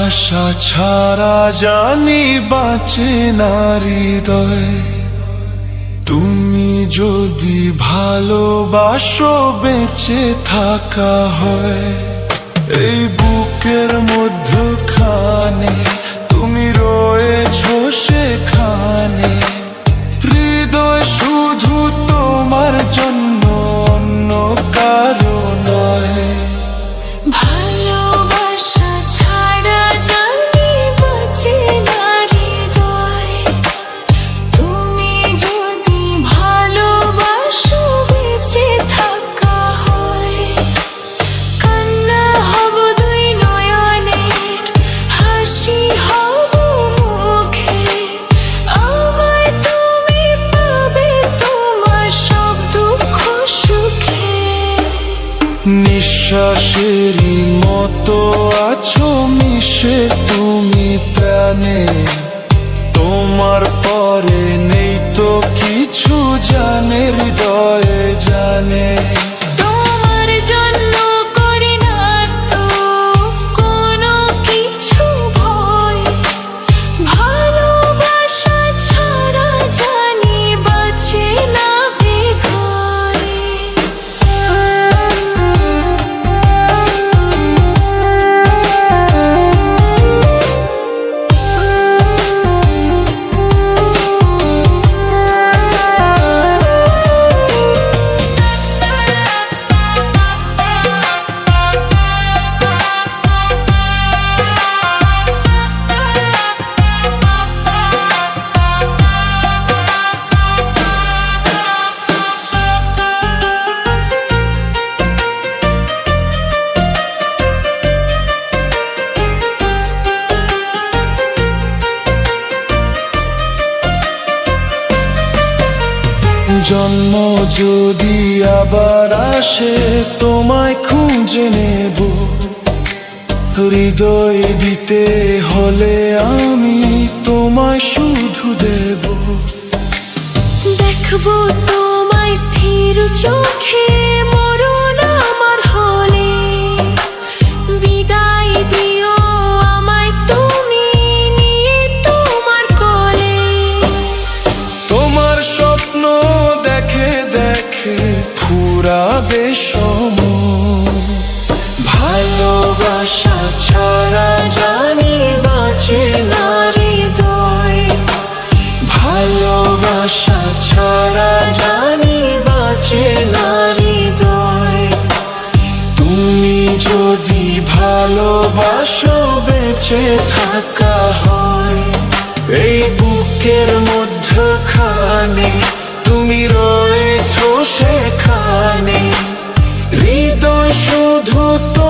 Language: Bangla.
ভালোবাসা ছাড়া জানি বাঁচে না হৃদয়। তুমি যদি ভালোবাসো বেঁচে থাকা হয়। এই বুকের মধ্যখানে তুমি রয়েছো সেখানে, হৃদয় শুধু তোমার জন্য, অন্য কারো নয়। ভালোবাসা ছাড়া জানি বাঁচে না হৃদয়। তুমি যদি ভালোবাসো বেঁচে থাকা হয়। কান্না হব দুই নয়নের, হাসি হব মুখে, আমায় তুমি পাবে তোমার সব দুঃখ সুখে। নিঃশ্বাসেরই মতো আছো মিশে তুমি প্রাণে, তোমার পরে নেই তো কিছু জানে হৃদয়ে জানে। তোমার জন্য করি না তো কোনো কিছু ভয়। ভালোবাসা ছাড়া জানি বাঁচে না হৃদয়। জন্ম যদি আবার আসে তোমায় খুঁজে নেব, হৃদয় দিতে হলে আমি তোমায় শুধু দেব। দেখবো তোমায় স্থির চোখে, মরণ আমার হলে। বিদায় দিও আমায় তুমি নিয়ে তোমার কোলে। তোমার স্বপ্ন দেখে দেখে ফুরাবে সময়। ভালোবাসা ছাড়া জানি বাঁচে না হৃদয়। ভালোবাসা ছাড়া জানি বাঁচে না হৃদয়। তুমি যদি ভালোবাসো বেঁচে থাকা হয়। এই বুকের মধ্যখানে তুমি রয়েছো সেখানে, হৃদয় শুধু তো